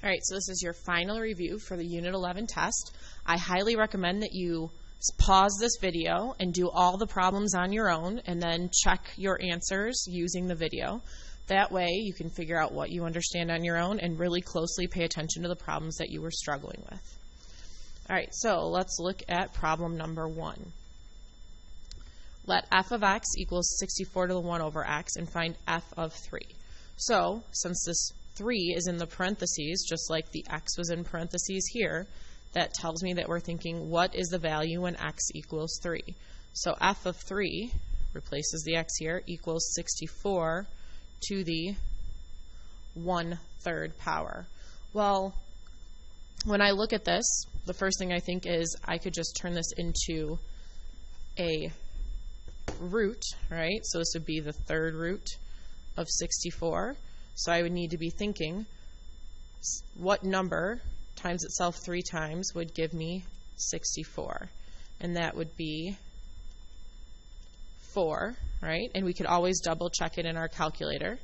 All right, so this is your final review for the Unit 11 test. I highly recommend that you pause this video and do all the problems on your own and then check your answers using the video. That way you can figure out what you understand on your own and really closely pay attention to the problems that you were struggling with. All right, so let's look at problem number 1. Let f of x equals 64 to the 1 over x and find f of 3. So since this 3 is in the parentheses, just like the x was in parentheses here, that tells me that we're thinking, what is the value when x equals 3? So f of 3 replaces the x here, equals 64 to the 1/3 power. Well, when I look at this, the first thing I think is I could just turn this into a root, right? So this would be the 3rd root of 64. So I would need to be thinking, what number times itself 3 times would give me 64? And that would be 4, right? And we could always double check it in our calculator.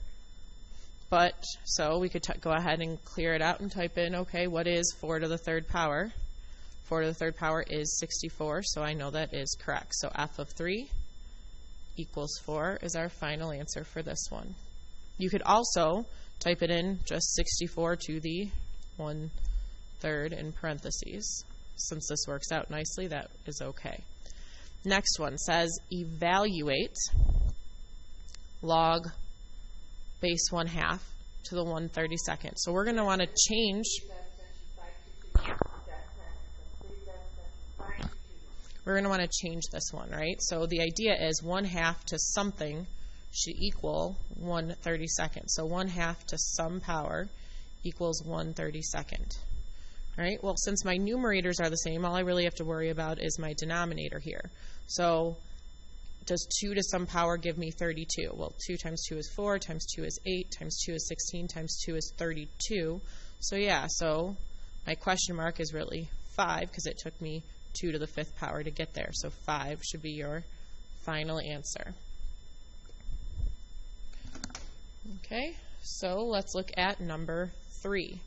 But, so we could go ahead and clear it out and type in, okay, what is 4 to the 3rd power? 4 to the 3rd power is 64, so I know that is correct. So f of 3 equals 4 is our final answer for this one. You could also type it in just 64 to the 1/3 in parentheses. Since this works out nicely, that is okay. Next one says evaluate log base 1/2 to the 1/32. So we're going to want to change. We're going to want to change this one, right? So the idea is 1/2 to something should equal 1/32. So 1/2 to some power equals 1/32. Right? Well, since my numerators are the same, all I really have to worry about is my denominator here. So does 2 to some power give me 32? Well, 2 times 2 is 4, times 2 is 8, times 2 is 16, times 2 is 32. So yeah, so my question mark is really 5 because it took me 2 to the 5th power to get there. So 5 should be your final answer. Okay, so let's look at number 3.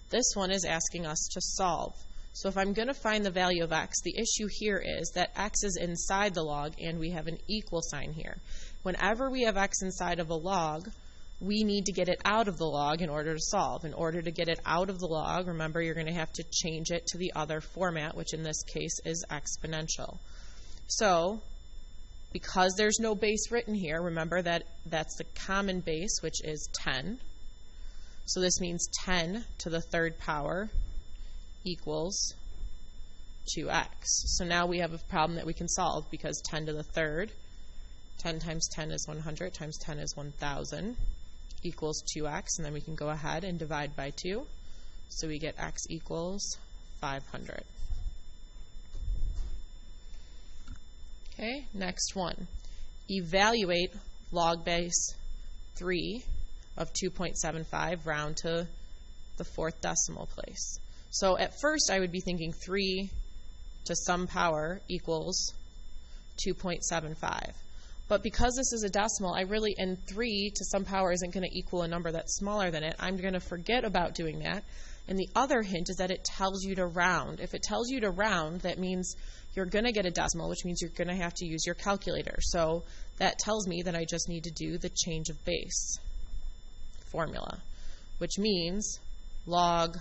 This one is asking us to solve. So if I'm going to find the value of x, the issue here is that x is inside the log and we have an equal sign here. Whenever we have x inside of a log, we need to get it out of the log in order to solve. In order to get it out of the log, remember you're going to have to change it to the other format, which in this case is exponential. So because there's no base written here, remember that that's the common base, which is 10. So this means 10 to the 3rd power equals 2x. So now we have a problem that we can solve because 10 to the 3rd, 10 times 10 is 100, times 10 is 1,000, equals 2x. And then we can go ahead and divide by 2. So we get x equals 500. Okay, next one. Evaluate log base 3 of 2.75 round to the 4th decimal place. So at first I would be thinking 3 to some power equals 2.75. But because this is a decimal, and 3 to some power isn't going to equal a number that's smaller than it, I'm going to forget about doing that. And the other hint is that it tells you to round. If it tells you to round, that means you're going to get a decimal, which means you're going to have to use your calculator. So that tells me that I just need to do the change of base formula, which means log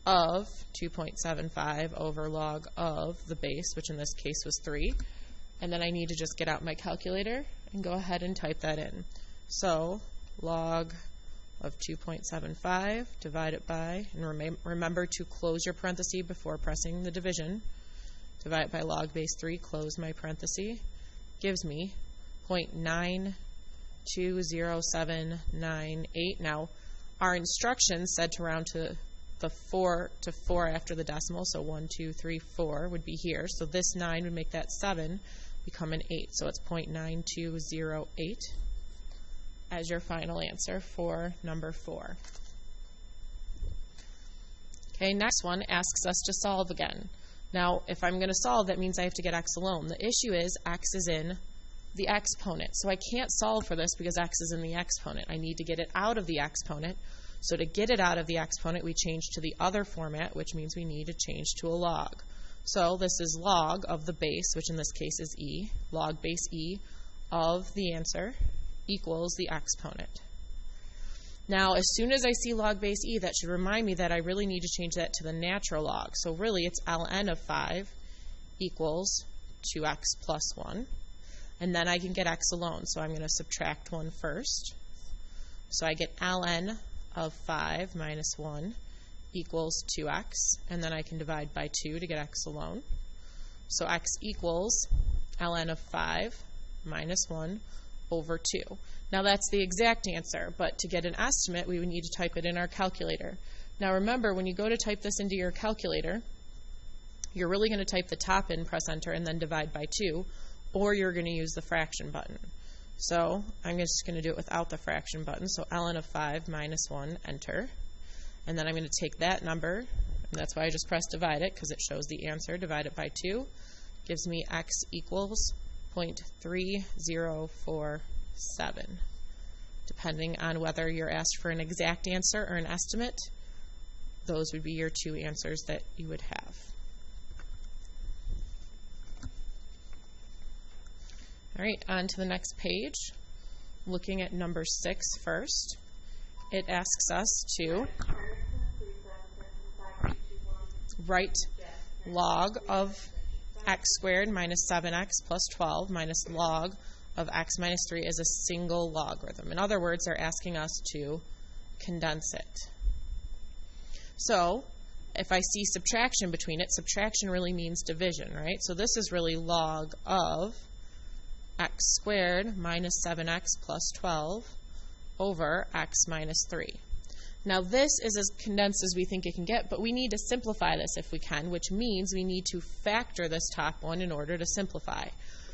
of 2.75 over log of the base, which in this case was 3. And then I need to just get out my calculator and go ahead and type that in. So log of 2.75, divide it by, and remember to close your parenthesis before pressing the division. Divide it by log base 3, close my parenthesis, gives me 0.920798. Now, our instructions said to round to the 4 after the decimal, so 1, 2, 3, 4 would be here. So this 9 would make that 7 become an 8. So it's 0.9208 as your final answer for number 4. Okay, next one asks us to solve again. Now, if I'm going to solve, that means I have to get x alone. The issue is x is in the exponent. So I can't solve for this because x is in the exponent. I need to get it out of the exponent. So to get it out of the exponent, we change to the other format, which means we need to change to a log. So this is log of the base, which in this case is e, log base e of the answer equals the exponent. Now, as soon as I see log base e, that should remind me that I really need to change that to the natural log. So really, it's ln of 5 equals 2x plus 1. And then I can get x alone. So I'm going to subtract 1 first. So I get ln of 5 minus 1 equals 2x. And then I can divide by 2 to get x alone. So x equals ln of 5 minus 1 over 2. Now that's the exact answer, but to get an estimate, we would need to type it in our calculator. Now remember, when you go to type this into your calculator, you're really going to type the top in, press enter, and then divide by 2, or you're going to use the fraction button. So I'm just going to do it without the fraction button. So ln of 5 minus 1, enter. And then I'm going to take that number, and that's why I just pressed divide it, because it shows the answer, divide it by 2, gives me x equals 0.3047. Depending on whether you're asked for an exact answer or an estimate, those would be your two answers that you would have. All right, on to the next page. Looking at number 6 first, it asks us to write log of x squared minus 7x plus 12 minus log of x minus 3 is a single logarithm. In other words, they're asking us to condense it. So if I see subtraction between it, subtraction really means division, right? So this is really log of x squared minus 7x plus 12 over x minus 3. Now this is as condensed as we think it can get, but we need to simplify this if we can, which means we need to factor this top one in order to simplify.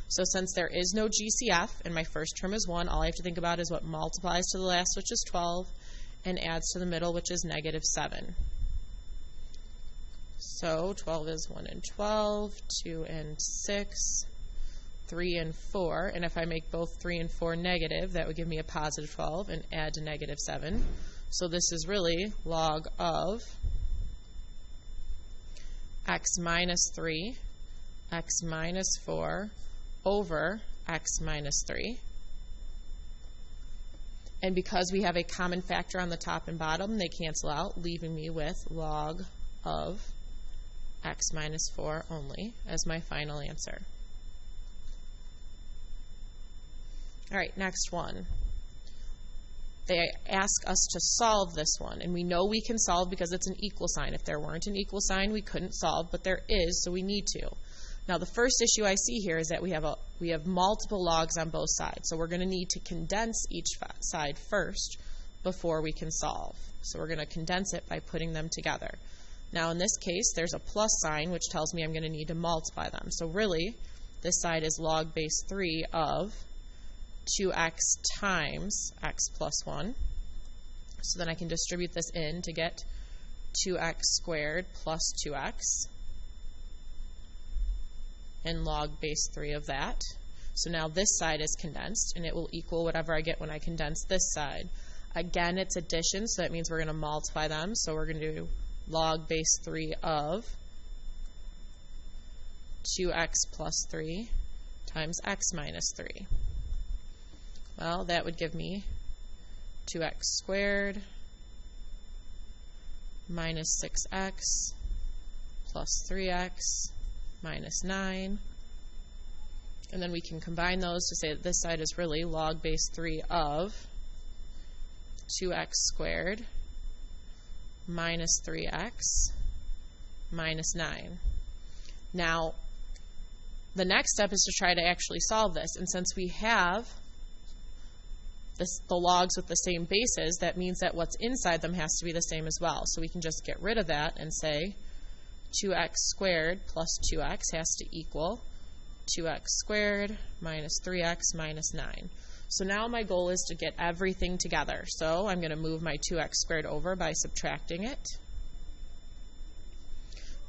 So since there is no GCF and my first term is 1, all I have to think about is what multiplies to the last, which is 12, and adds to the middle, which is negative 7. So 12 is 1 and 12, 2 and 6, 3 and 4, and if I make both 3 and 4 negative, that would give me a positive 12 and add to negative 7. So this is really log of x minus 3, x minus 4 over x minus 3. And because we have a common factor on the top and bottom, they cancel out, leaving me with log of x minus 4 only as my final answer. All right, next one. They ask us to solve this one, and we know we can solve because it's an equal sign. If there weren't an equal sign, we couldn't solve, but there is, so we need to. Now, the first issue I see here is that we have multiple logs on both sides, so we're going to need to condense each side first before we can solve. So we're going to condense it by putting them together. Now, in this case, there's a plus sign, which tells me I'm going to need to multiply them. So really, this side is log base 3 of 2x times x plus 1. So then I can distribute this in to get 2x squared plus 2x and log base 3 of that. So now this side is condensed, and it will equal whatever I get when I condense this side. Again, it's addition, so that means we're going to multiply them. So we're going to do log base 3 of 2x plus 3 times x minus 3. Well, that would give me 2x squared minus 6x plus 3x minus 9. And then we can combine those to say that this side is really log base 3 of 2x squared minus 3x minus 9. Now, the next step is to try to actually solve this. And since we have the logs with the same bases, that means that what's inside them has to be the same as well. So we can just get rid of that and say 2x squared plus 2x has to equal 2x squared minus 3x minus 9. So now my goal is to get everything together. So I'm going to move my 2x squared over by subtracting it.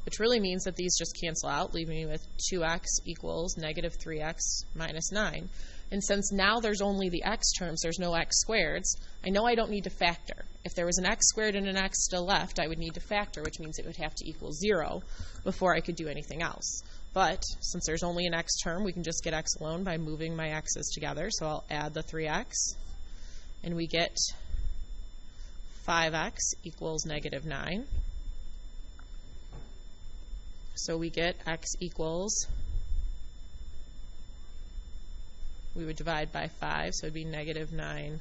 which really means that these just cancel out, leaving me with 2x equals negative 3x minus 9. And since now there's only the x terms, there's no x squareds, I know I don't need to factor. If there was an x squared and an x still left, I would need to factor, which means it would have to equal 0 before I could do anything else. But since there's only an x term, we can just get x alone by moving my x's together. So I'll add the 3x, and we get 5x equals negative 9. So we get x equals, we would divide by 5, so it would be negative 9/5.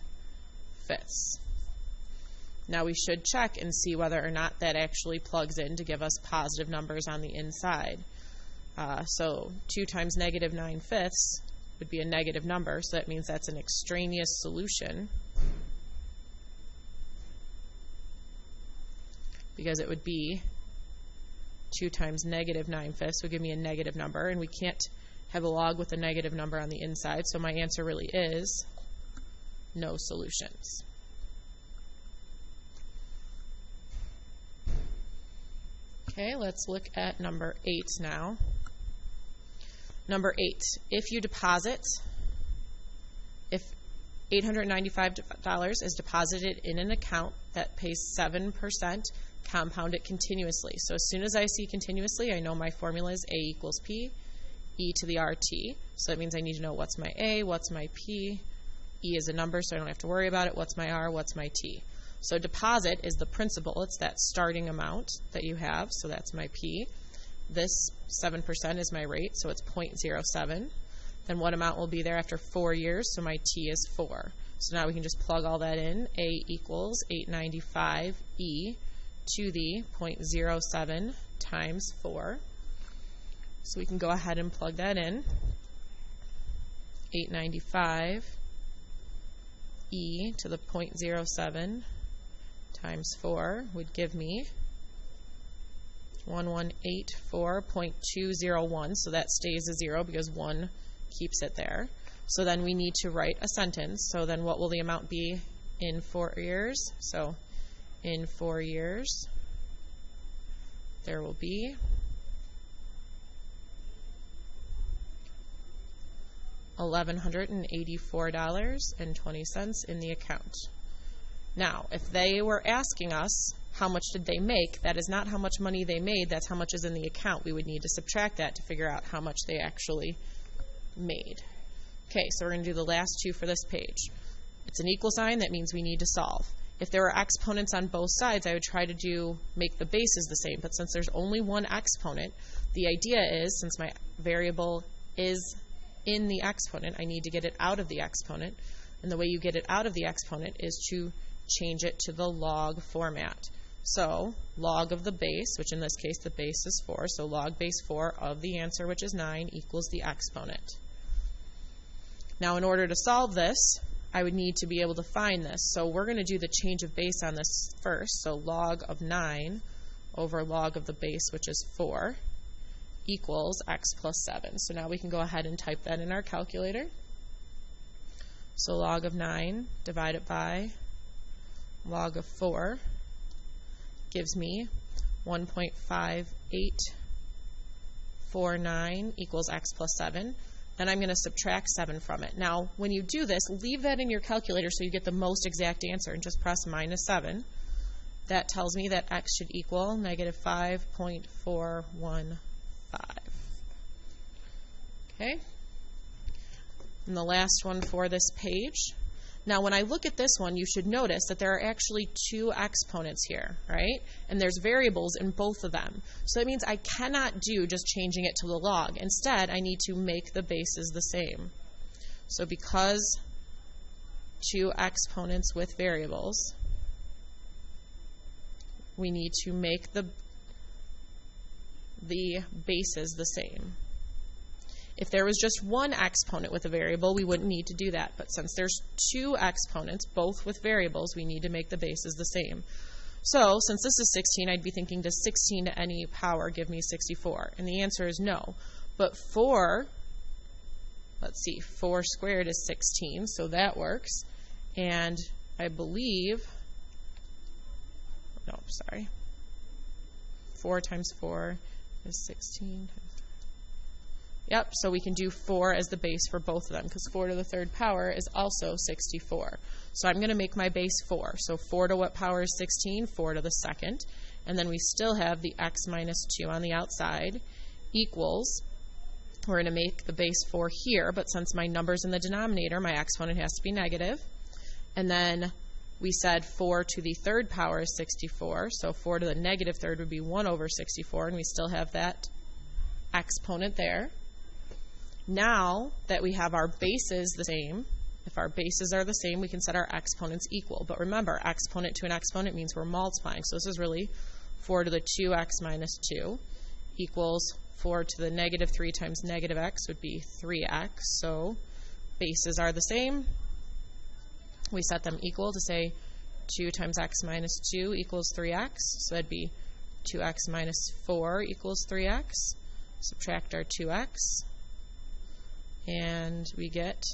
Now we should check and see whether or not that actually plugs in to give us positive numbers on the inside. So 2 times negative 9/5 would be a negative number, so that means that's an extraneous solution, because it would be 2 times negative 9/5 would give me a negative number, and we can't have a log with a negative number on the inside, so my answer really is no solutions. Okay, let's look at number 8 now. Number 8, if $895 is deposited in an account that pays 7% compound it continuously. So as soon as I see continuously, I know my formula is A equals P, E to the RT. So that means I need to know what's my A, what's my P. E is a number, so I don't have to worry about it. What's my R, what's my T? So deposit is the principal. It's that starting amount that you have, so that's my P. This 7% is my rate, so it's 0.07. Then what amount will be there after 4 years? So my T is 4. So now we can just plug all that in. A equals 895 E to the 0.07 times 4. So we can go ahead and plug that in. 895 E to the 0.07 times 4 would give me 1184.201. So that stays a 0 because 1 keeps it there. So then we need to write a sentence. So then what will the amount be in 4 years? So in 4 years, there will be $1,184.20 in the account. Now, if they were asking us how much did they make, that is not how much money they made, that's how much is in the account. We would need to subtract that to figure out how much they actually made. Okay, so we're going to do the last two for this page. It's an equal sign, that means we need to solve. If there were exponents on both sides, I would try to make the bases the same, but since there's only one exponent, the idea is, since my variable is in the exponent, I need to get it out of the exponent, and the way you get it out of the exponent is to change it to the log format. So log of the base, which in this case the base is 4, so log base 4 of the answer, which is 9, equals the exponent. Now in order to solve this, I would need to be able to find this. So we're going to do the change of base on this first. So log of 9 over log of the base, which is 4, equals x plus 7. So now we can go ahead and type that in our calculator. So log of 9 divided by log of 4 gives me 1.5849 equals x plus 7. Then I'm going to subtract 7 from it. Now, when you do this, leave that in your calculator so you get the most exact answer and just press minus 7. That tells me that x should equal negative 5.415. Okay? And the last one for this page. Now, when I look at this one, you should notice that there are actually 2 exponents here, right? And there's variables in both of them. So that means I cannot do just changing it to the log. Instead, I need to make the bases the same. So because 2 exponents with variables, we need to make the bases the same. If there was just one exponent with a variable, we wouldn't need to do that. But since there's 2 exponents, both with variables, we need to make the bases the same. So since this is 16, I'd be thinking, does 16 to any power give me 64? And the answer is no. But 4, let's see, 4 squared is 16, so that works. And I believe, no, sorry. 4 times 4 is 16. Yep, so we can do 4 as the base for both of them, because 4 to the third power is also 64. So I'm going to make my base 4. So 4 to what power is 16? 4 to the second. And then we still have the x minus 2 on the outside equals, we're going to make the base 4 here, but since my number's in the denominator, my exponent has to be negative. And then we said 4 to the third power is 64, so 4 to the negative third would be 1 over 64, and we still have that exponent there. Now that we have our bases the same, if our bases are the same, we can set our exponents equal. But remember, exponent to an exponent means we're multiplying. So this is really 4 to the 2x minus 2 equals 4 to the negative 3 times negative x would be 3x. So bases are the same. We set them equal to say 2 times x minus 2 equals 3x. So that'd be 2x minus 4 equals 3x. Subtract our 2x. And we get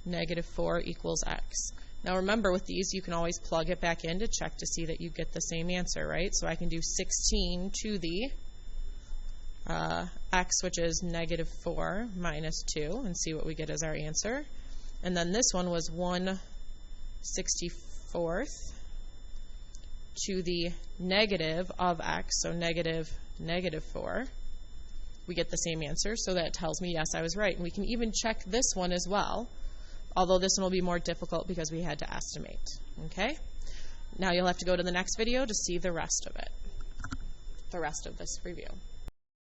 negative 4 equals x. Now remember, with these, you can always plug it back in to check to see that you get the same answer, right? So I can do 16 to the x, which is negative 4 minus 2, and see what we get as our answer. And then this one was 1/64 to the negative of x, so negative 4. We get the same answer, so that tells me, yes, I was right. And we can even check this one as well, although this one will be more difficult because we had to estimate. Okay? Now you'll have to go to the next video to see the rest of it, the rest of this review.